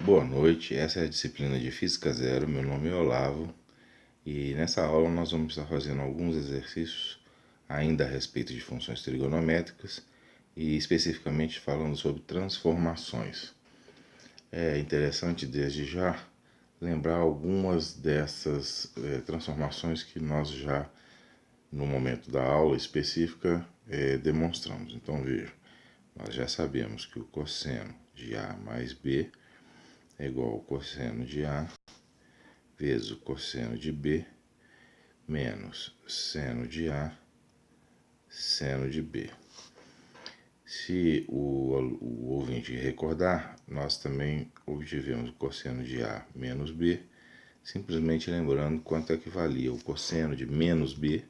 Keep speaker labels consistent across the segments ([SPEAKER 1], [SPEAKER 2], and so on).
[SPEAKER 1] Boa noite, essa é a disciplina de Física Zero, meu nome é Olavo e nessa aula nós vamos estar fazendo alguns exercícios ainda a respeito de funções trigonométricas e especificamente falando sobre transformações. É interessante desde já lembrar algumas dessas transformações que nós já no momento da aula específica demonstramos. Então veja, nós já sabemos que o cosseno de A mais B é igual ao cosseno de A vezes o cosseno de B menos seno de A, seno de B. Se o ouvinte recordar, nós também obtivemos o cosseno de A menos B, simplesmente lembrando quanto é que valia o cosseno de menos B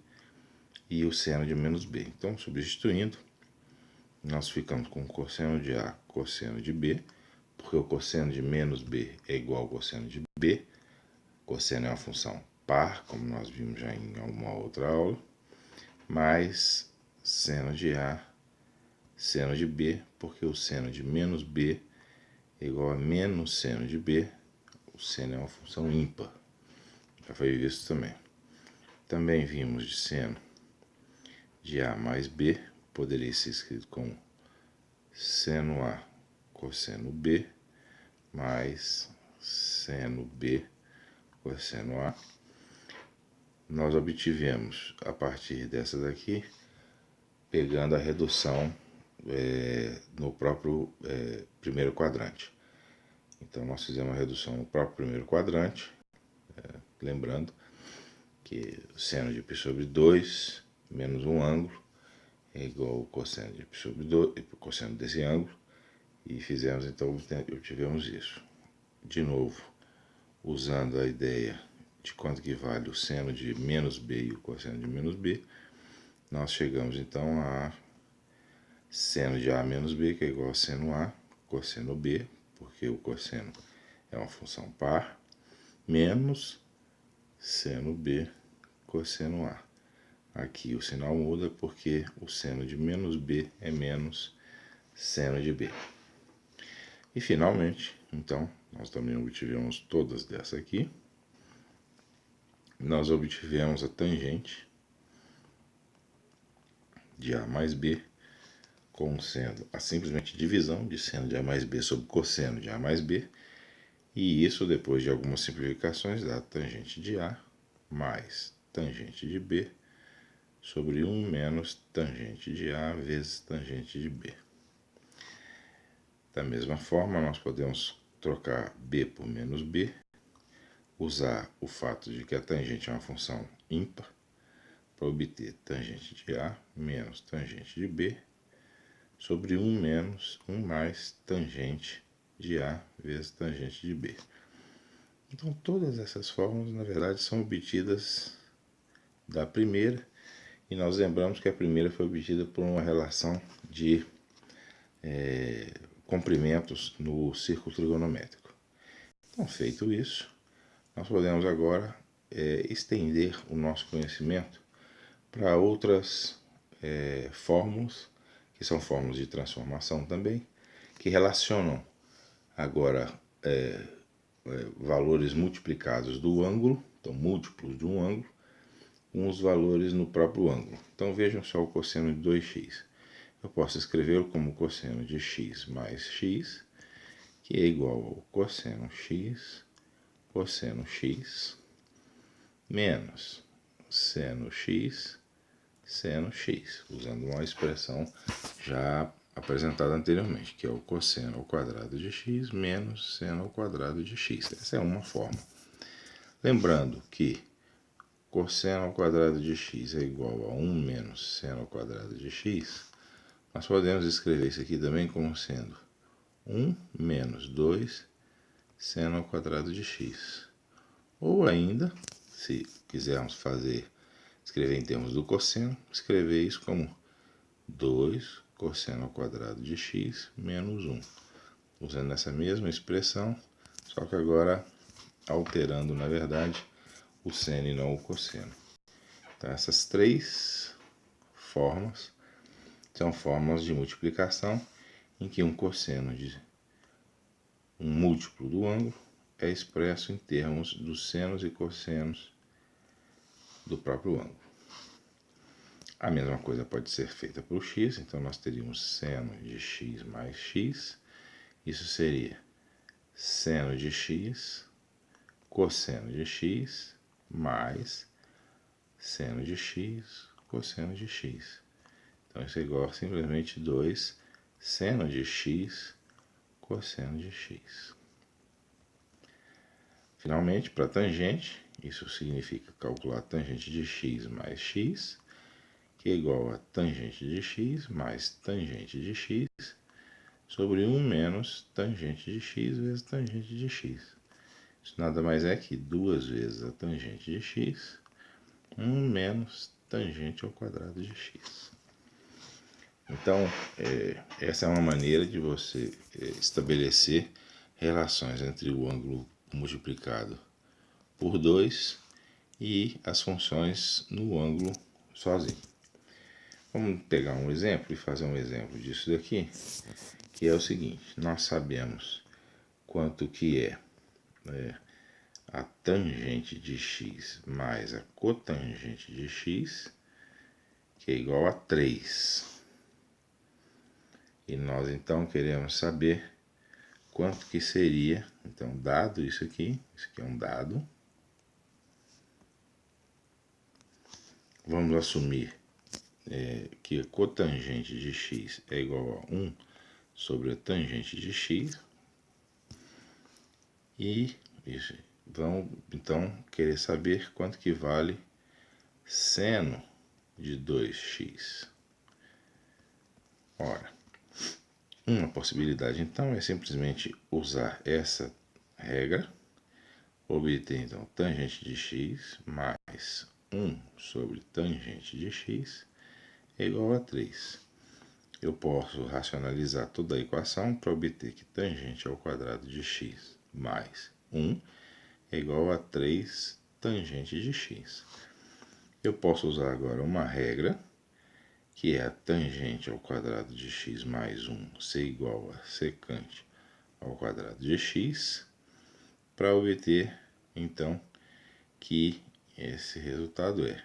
[SPEAKER 1] e o seno de menos B. Então, substituindo, nós ficamos com o cosseno de A, cosseno de B, porque o cosseno de menos B é igual ao cosseno de B. Cosseno é uma função par, como nós vimos já em alguma outra aula, mais seno de A, seno de B, porque o seno de menos B é igual a menos seno de B. O seno é uma função ímpar, já foi visto também. Também vimos de seno de A mais B, poderia ser escrito como seno A cosseno B mais seno B cosseno A. Nós obtivemos a partir dessa daqui, pegando a redução no próprio primeiro quadrante. Então nós fizemos a redução no próprio primeiro quadrante, lembrando que o seno de π sobre 2 menos um ângulo é igual ao cosseno de π sobre 2, cosseno desse ângulo, e fizemos, então, obtivemos isso. De novo, usando a ideia de quanto que vale o seno de menos b e o cosseno de menos b, nós chegamos então a seno de a menos b, que é igual a seno a, cosseno b, porque o cosseno é uma função par, menos seno b, cosseno a. Aqui o sinal muda porque o seno de menos b é menos seno de b. E finalmente, então, nós também obtivemos todas dessas aqui. Nós obtivemos a tangente de A mais B, como sendo a simplesmente divisão de seno de A mais B sobre cosseno de A mais B. E isso, depois de algumas simplificações, dá tangente de A mais tangente de B sobre 1 menos tangente de A vezes tangente de B. Da mesma forma, nós podemos trocar B por menos B, usar o fato de que a tangente é uma função ímpar para obter tangente de A menos tangente de B sobre 1 menos 1 mais tangente de A vezes tangente de B. Então, todas essas fórmulas, na verdade, são obtidas da primeira, e nós lembramos que a primeira foi obtida por uma relação de comprimentos no círculo trigonométrico. Então, feito isso, nós podemos agora estender o nosso conhecimento para outras fórmulas, que são fórmulas de transformação também, que relacionam agora valores multiplicados do ângulo, então múltiplos de um ângulo, com os valores no próprio ângulo. Então vejam só o cosseno de 2x. Eu posso escrevê-lo como cosseno de x mais x, que é igual ao cosseno x, menos seno x, usando uma expressão já apresentada anteriormente, que é o cosseno ao quadrado de x menos seno ao quadrado de x. Essa é uma forma. Lembrando que cosseno ao quadrado de x é igual a 1 menos seno ao quadrado de x, nós podemos escrever isso aqui também como sendo 1 menos 2 seno ao quadrado de x. Ou ainda, se quisermos escrever em termos do cosseno, escrever isso como 2 cosseno ao quadrado de x menos 1. Usando essa mesma expressão, só que agora alterando, na verdade, o seno e não o cosseno. Então, essas três formas são fórmulas de multiplicação em que um cosseno de um múltiplo do ângulo, é expresso em termos dos senos e cossenos do próprio ângulo. A mesma coisa pode ser feita para o x, então nós teríamos seno de x mais x. Isso seria seno de x, cosseno de x, mais seno de x, cosseno de x. Então isso é igual a simplesmente 2 seno de x, cosseno de x. Finalmente, para a tangente, isso significa calcular a tangente de x mais x, que é igual a tangente de x mais tangente de x, sobre 1 menos tangente de x vezes tangente de x. Isso nada mais é que 2 vezes a tangente de x, 1 menos tangente ao quadrado de x. Então, essa é uma maneira de você estabelecer relações entre o ângulo multiplicado por 2 e as funções no ângulo sozinho. Vamos pegar um exemplo e fazer um exemplo disso daqui, que é o seguinte: nós sabemos quanto que é a tangente de x mais a cotangente de x, que é igual a 3. E nós então queremos saber quanto que seria, então dado isso aqui é um dado, vamos assumir que a cotangente de x é igual a 1 sobre a tangente de x, e isso, vamos então querer saber quanto que vale seno de 2x. Ora, uma possibilidade então é simplesmente usar essa regra, obter então tangente de x mais 1 sobre tangente de x é igual a 3. Eu posso racionalizar toda a equação para obter que tangente ao quadrado de x mais 1 é igual a 3 tangente de x. Eu posso usar agora uma regra, que é a tangente ao quadrado de x mais 1 ser igual a secante ao quadrado de x, para obter, então, que esse resultado é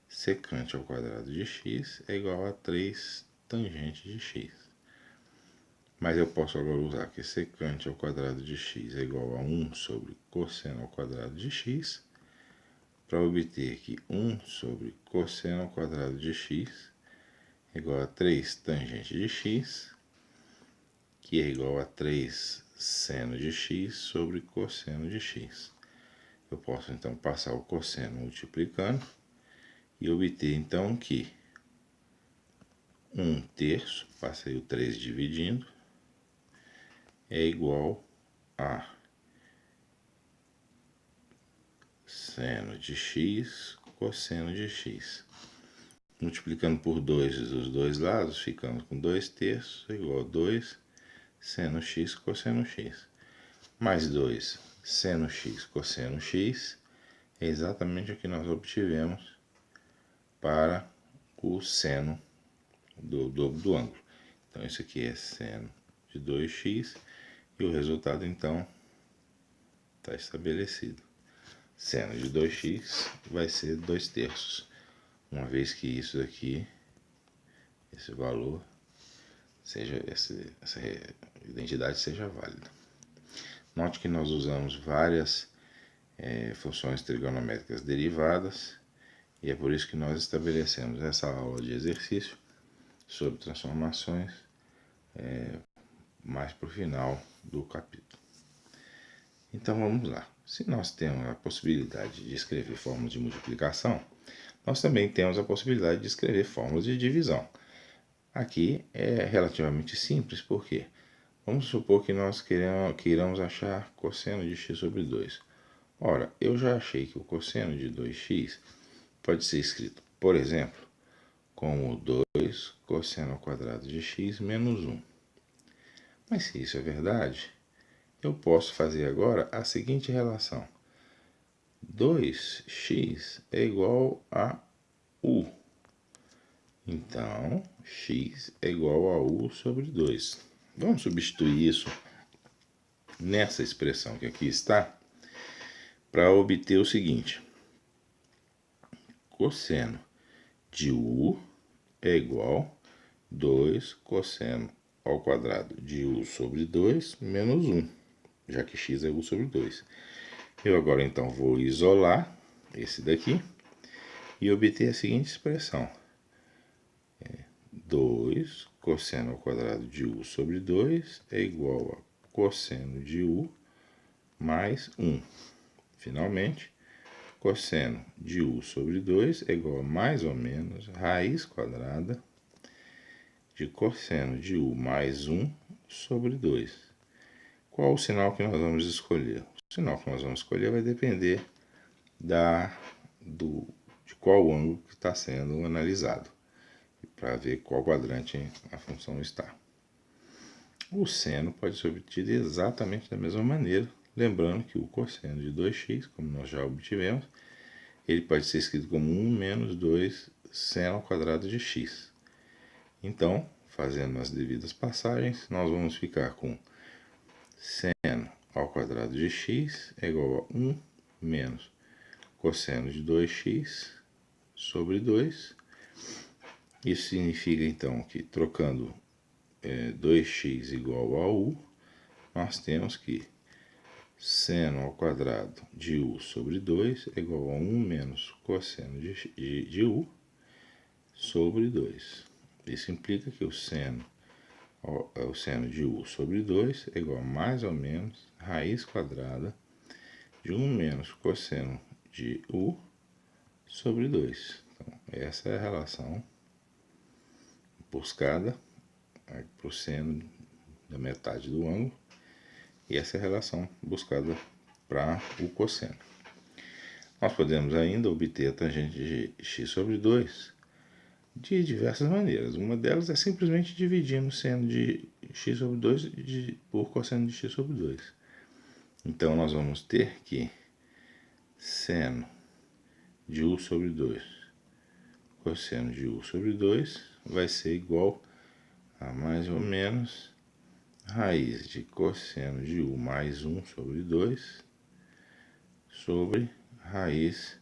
[SPEAKER 1] secante ao quadrado de x é igual a 3 tangente de x. Mas eu posso agora usar que secante ao quadrado de x é igual a 1 sobre cosseno ao quadrado de x, para obter que 1 sobre cosseno ao quadrado de x é igual a 3 tangente de x, que é igual a 3 seno de x sobre cosseno de x. Eu posso então passar o cosseno multiplicando e obter então que 1/3, passei o 3 dividindo, é igual a seno de x cosseno de x. Multiplicando por 2 dos dois lados, ficamos com 2/3 igual a 2 seno x cosseno x. Mais 2 seno x cosseno x é exatamente o que nós obtivemos para o seno do ângulo. Então, isso aqui é seno de 2x e o resultado, então, está estabelecido. Seno de 2x vai ser 2/3, uma vez que isso aqui, esse valor, essa identidade seja válida. Note que nós usamos várias funções trigonométricas derivadas, e é por isso que nós estabelecemos essa aula de exercício sobre transformações mais para o final do capítulo. Então vamos lá. Se nós temos a possibilidade de escrever fórmulas de multiplicação, nós também temos a possibilidade de escrever fórmulas de divisão. Aqui é relativamente simples, porque vamos supor que nós queiramos achar cosseno de x sobre 2. Ora, eu já achei que o cosseno de 2x pode ser escrito, por exemplo, como 2 cosseno ao quadrado de x menos 1. Mas se isso é verdade, eu posso fazer agora a seguinte relação: 2x é igual a u. Então, x é igual a u sobre 2. Vamos substituir isso nessa expressão que aqui está para obter o seguinte: cosseno de u é igual 2 cosseno ao quadrado de u sobre 2 menos 1, já que x é u sobre 2. Eu agora então vou isolar esse daqui e obter a seguinte expressão: 2 cosseno ao quadrado de u sobre 2 é igual a cosseno de u mais 1. Finalmente, cosseno de u sobre 2 é igual a mais ou menos raiz quadrada de cosseno de u mais 1 sobre 2. Qual o sinal que nós vamos escolher? O sinal que nós vamos escolher vai depender de qual ângulo que está sendo analisado, para ver qual quadrante a função está. O seno pode ser obtido exatamente da mesma maneira, lembrando que o cosseno de 2x, como nós já obtivemos, ele pode ser escrito como 1 menos 2 seno ao quadrado de x. Então, fazendo as devidas passagens, nós vamos ficar com seno ao quadrado de x é igual a 1 menos cosseno de 2x sobre 2. Isso significa, então, que trocando 2x igual a u, nós temos que seno ao quadrado de u sobre 2 é igual a 1 menos cosseno de u sobre 2. Isso implica que o seno de u sobre 2 é igual a mais ou menos raiz quadrada de 1 menos cosseno de u sobre 2. Então, essa é a relação buscada para o seno da metade do ângulo, e essa é a relação buscada para o cosseno. Nós podemos ainda obter a tangente de x sobre 2 de diversas maneiras. Uma delas é simplesmente dividindo o seno de x sobre 2 por cosseno de x sobre 2. Então, nós vamos ter que seno de u sobre 2 cosseno de u sobre 2 vai ser igual a mais ou menos raiz de cosseno de u mais 1 sobre 2 sobre raiz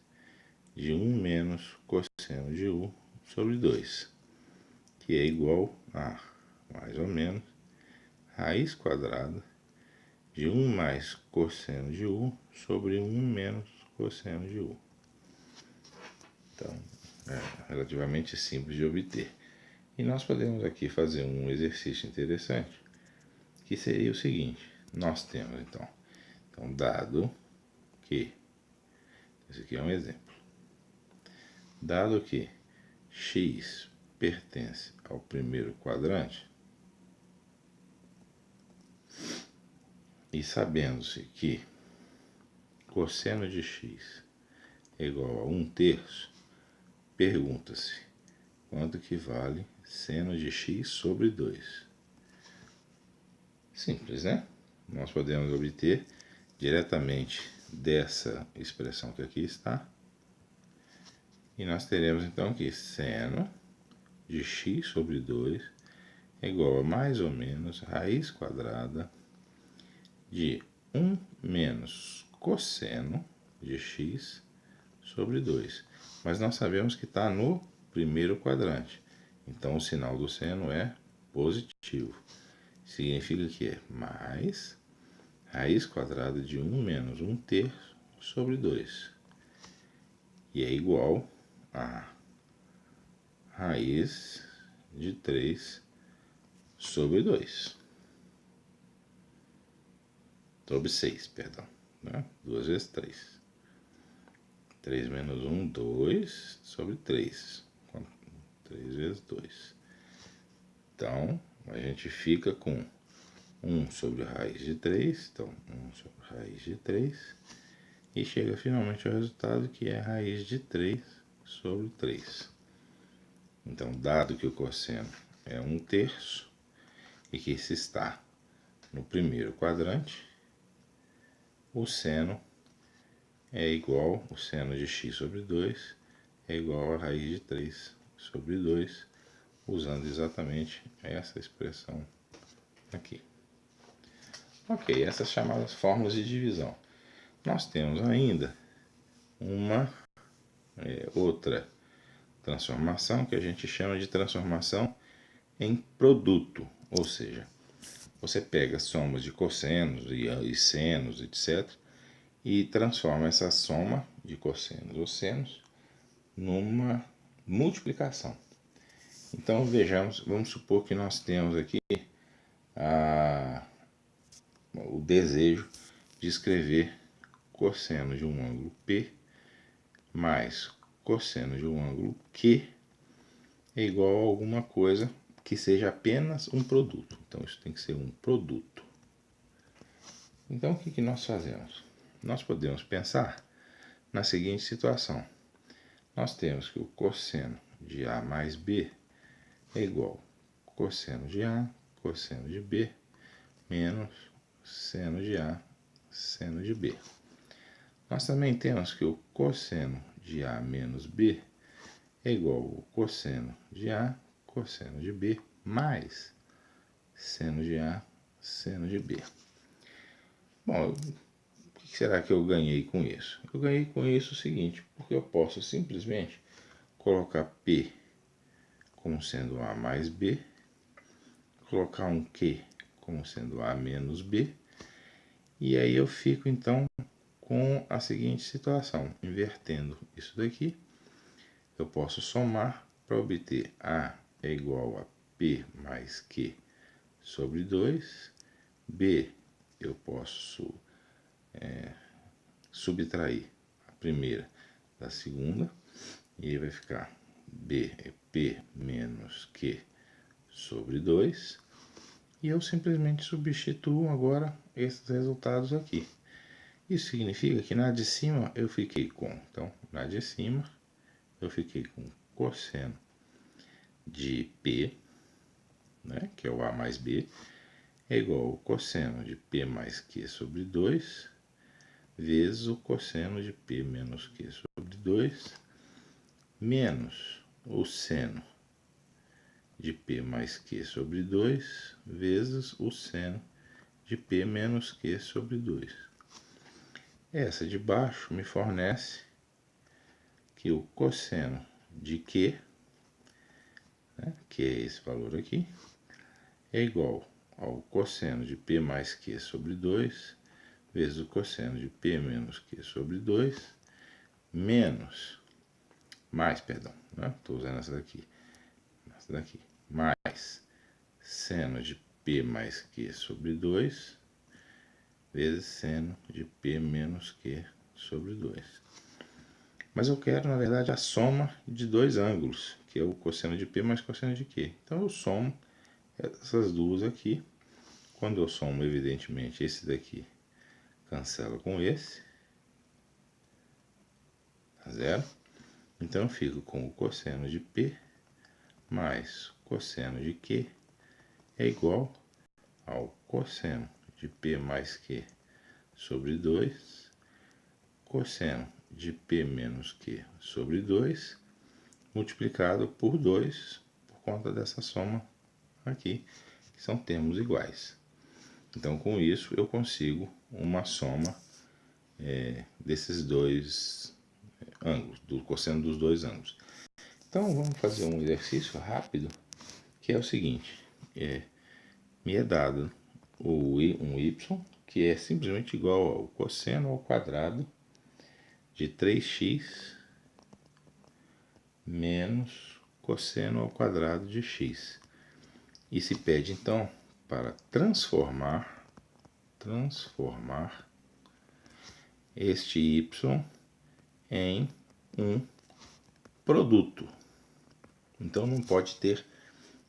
[SPEAKER 1] de 1 menos cosseno de u sobre 2, que é igual a mais ou menos raiz quadrada de 1 mais cosseno de u sobre 1 menos cosseno de u. Então, é relativamente simples de obter. E nós podemos aqui fazer um exercício interessante, que seria o seguinte: nós temos então dado que, esse aqui é um exemplo, dado que x pertence ao primeiro quadrante, e sabendo-se que cosseno de x é igual a 1/3, pergunta-se quanto que vale seno de x sobre 2. Simples, né? Nós podemos obter diretamente dessa expressão que aqui está. E nós teremos então que seno de x sobre 2 é igual a mais ou menos raiz quadrada de 1 menos cosseno de x sobre 2. Mas nós sabemos que está no primeiro quadrante. Então, o sinal do seno é positivo. Significa que é mais raiz quadrada de 1 menos 1/3 sobre 2. E é igual a raiz de 3 sobre 2. Sobre 6, perdão. Né? 2 vezes 3. 3 menos 1, 2 sobre 3. 3 vezes 2. Então, a gente fica com 1 sobre raiz de 3. Então, 1 sobre raiz de 3. E chega finalmente ao resultado que é raiz de 3 sobre 3. Então, dado que o cosseno é 1/3 e que se está no primeiro quadrante, o seno é igual, o seno de x sobre 2 é igual a raiz de 3 sobre 2, usando exatamente essa expressão aqui. Ok, essas chamadas fórmulas de divisão. Nós temos ainda uma outra transformação que a gente chama de transformação em produto, ou seja, você pega somas de cossenos e senos, etc., e transforma essa soma de cossenos ou senos numa multiplicação. Então vejamos, vamos supor que nós temos aqui o desejo de escrever cosseno de um ângulo P mais cosseno de um ângulo Q é igual a alguma coisa que seja apenas um produto. Então isso tem que ser um produto. Então o que nós fazemos? Nós podemos pensar na seguinte situação. Nós temos que o cosseno de A mais B é igual a cosseno de A, cosseno de B, menos seno de A, seno de B. Nós também temos que o cosseno de A menos B é igual ao cosseno de A, cosseno de B, mais seno de A, seno de B. Bom, o que será que eu ganhei com isso? Eu ganhei com isso o seguinte, porque eu posso simplesmente colocar P como sendo A mais B, colocar um Q como sendo A menos B, e aí eu fico então com a seguinte situação, invertendo isso daqui, eu posso somar para obter A é igual a P mais Q sobre 2, B eu posso subtrair a primeira da segunda, e aí vai ficar B é P menos Q sobre 2, e eu simplesmente substituo agora esses resultados aqui. Isso significa que na de cima eu fiquei com, então, na de cima eu fiquei com cosseno de P, né, que é o A mais B, é igual ao cosseno de P mais Q sobre 2, vezes o cosseno de P menos Q sobre 2, menos o seno de P mais Q sobre 2, vezes o seno de P menos Q sobre 2. Essa de baixo me fornece que o cosseno de Q, né, que é esse valor aqui, é igual ao cosseno de P mais Q sobre 2, vezes o cosseno de P menos Q sobre 2, menos, mais, perdão, estou usando essa daqui, mais seno de P mais Q sobre 2, vezes seno de P menos Q sobre 2. Mas eu quero, na verdade, a soma de dois ângulos, que é o cosseno de P mais cosseno de Q. Então eu somo essas duas aqui. Quando eu somo, evidentemente, esse daqui cancela com esse. Tá zero. Então eu fico com o cosseno de P mais cosseno de Q é igual ao cosseno de P mais Q sobre 2, cosseno de P menos Q sobre 2, multiplicado por 2 por conta dessa soma aqui, que são termos iguais. Então, com isso, eu consigo uma soma desses dois ângulos, do cosseno dos dois ângulos. Então, vamos fazer um exercício rápido, que é o seguinte, me é dado um y, que é simplesmente igual ao cosseno ao quadrado de 3x menos cosseno ao quadrado de x. E se pede, então, para transformar este y em um produto. Então não pode ter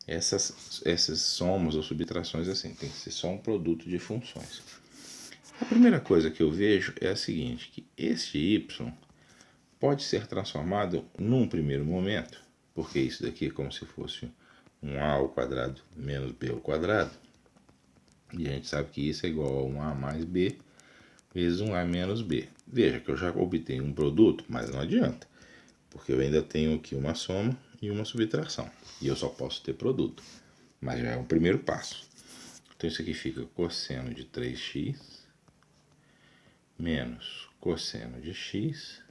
[SPEAKER 1] essas somas ou subtrações assim, tem que ser só um produto de funções. A primeira coisa que eu vejo é a seguinte, que este y pode ser transformado num primeiro momento, porque isso daqui é como se fosse um a ao quadrado menos b ao quadrado, e a gente sabe que isso é igual a um a mais b vezes um a menos b. Veja que eu já obtenho um produto, mas não adianta, porque eu ainda tenho aqui uma soma e uma subtração, e eu só posso ter produto, mas já é um primeiro passo. Então isso aqui fica cosseno de 3x menos cosseno de x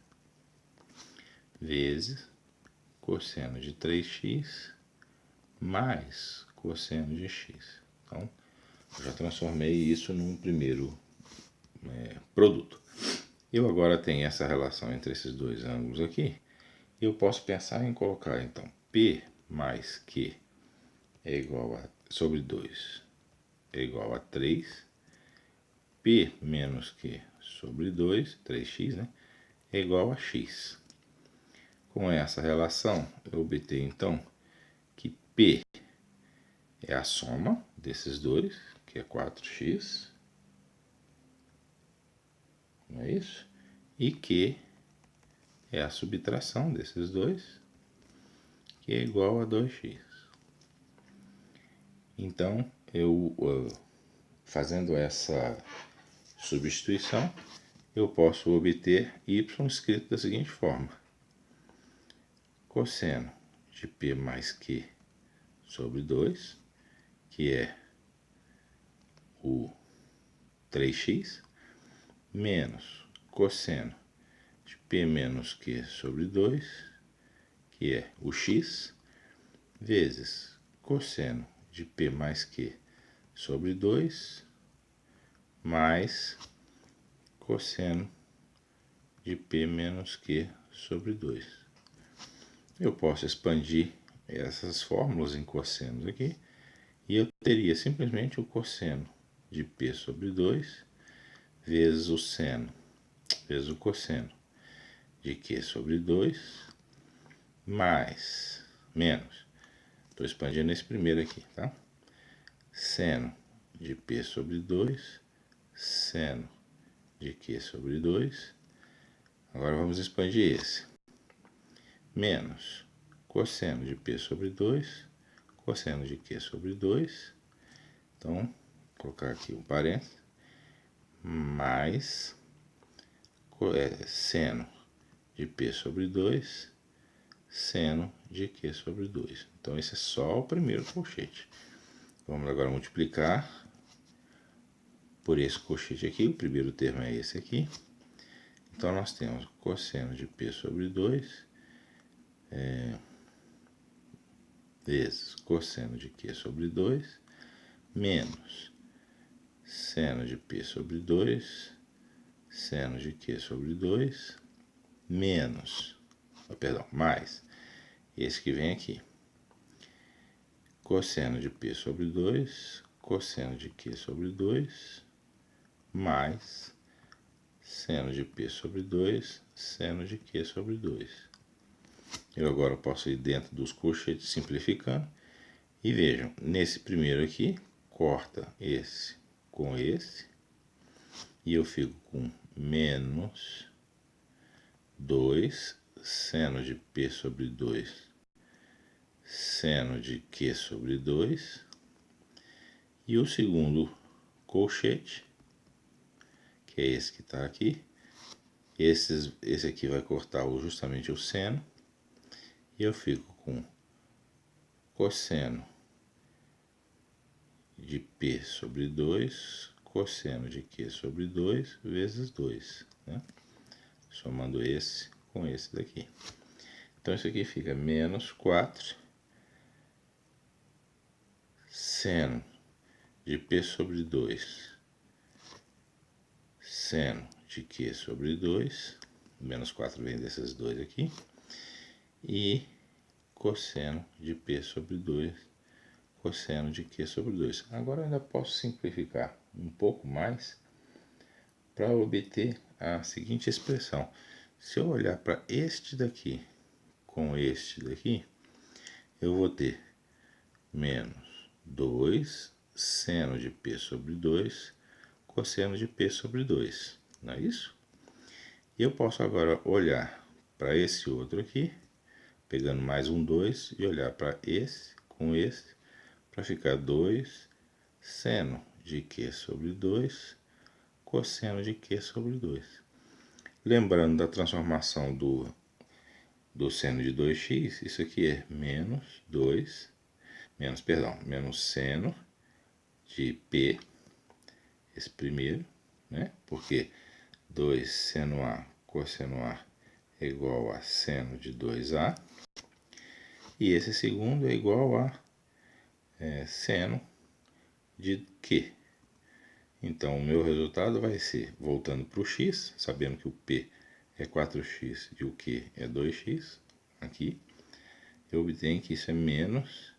[SPEAKER 1] vezes cosseno de 3x mais cosseno de x. Então, eu já transformei isso num primeiro produto. Eu agora tenho essa relação entre esses dois ângulos aqui. Eu posso pensar em colocar, então, P mais Q é igual a, sobre 2 é igual a 3. P menos Q sobre 2, 3x, né, é igual a x. Com essa relação, eu obtenho, então, que P é a soma desses dois, que é 4x, não é isso? E Q é a subtração desses dois, que é igual a 2x. Então, eu fazendo essa substituição, eu posso obter y escrito da seguinte forma: cosseno de P mais Q sobre 2, que é o 3x, menos cosseno de P menos Q sobre 2, que é o x, vezes cosseno de P mais Q sobre 2, mais cosseno de P menos Q sobre 2. Eu posso expandir essas fórmulas em cossenos aqui, e eu teria simplesmente o cosseno de P sobre 2 vezes o seno, vezes o cosseno de Q sobre 2, mais, menos, estou expandindo esse primeiro aqui, tá? Seno de P sobre 2, seno de Q sobre 2. Agora vamos expandir esse. Menos cosseno de P sobre 2, cosseno de Q sobre 2. Então, vou colocar aqui um parênteses. Mais seno de P sobre 2, seno de Q sobre 2. Então, esse é só o primeiro colchete. Vamos agora multiplicar por esse colchete aqui. O primeiro termo é esse aqui. Então, nós temos cosseno de P sobre 2 vezes cosseno de Q sobre 2, menos seno de P sobre 2, seno de Q sobre 2, menos, mais esse que vem aqui, cosseno de P sobre 2, cosseno de Q sobre 2, mais seno de P sobre 2, seno de Q sobre 2. Eu agora posso ir dentro dos colchetes simplificando. E vejam, nesse primeiro aqui, corta esse com esse. E eu fico com menos 2 seno de P sobre 2, seno de Q sobre 2. E o segundo colchete, que é esse que está aqui, esse aqui vai cortar justamente o seno. E eu fico com cosseno de P sobre 2, cosseno de Q sobre 2, vezes 2, né? Somando esse com esse daqui. Então, isso aqui fica menos 4 seno de P sobre 2, seno de Q sobre 2, menos 4 vem desses dois aqui, e cosseno de P sobre 2, cosseno de Q sobre 2. Agora eu ainda posso simplificar um pouco mais para obter a seguinte expressão. Se eu olhar para este daqui com este daqui, eu vou ter menos 2 seno de P sobre 2, cosseno de P sobre 2, não é isso? E eu posso agora olhar para esse outro aqui, pegando mais um 2, e olhar para esse com esse, para ficar 2 seno de Q sobre 2, cosseno de Q sobre 2. Lembrando da transformação do seno de 2x, isso aqui é menos seno de P, esse primeiro, né? Porque 2 seno A cosseno A é igual a seno de 2A. E esse segundo é igual a seno de Q. Então, o meu resultado vai ser, voltando para o x, sabendo que o P é 4x e o Q é 2x, aqui, eu obtenho que isso é menos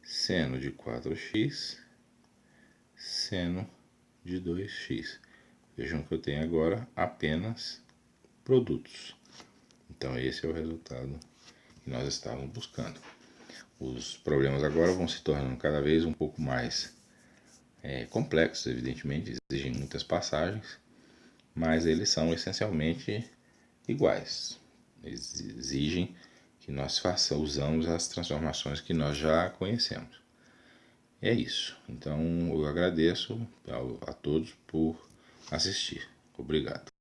[SPEAKER 1] seno de 4x, seno de 2x. Vejam que eu tenho agora apenas produtos. Então, esse é o resultado que nós estávamos buscando. Os problemas agora vão se tornando cada vez um pouco mais complexos, evidentemente, exigem muitas passagens, mas eles são essencialmente iguais. Exigem que nós usamos as transformações que nós já conhecemos. É isso. Então eu agradeço a todos por assistir. Obrigado.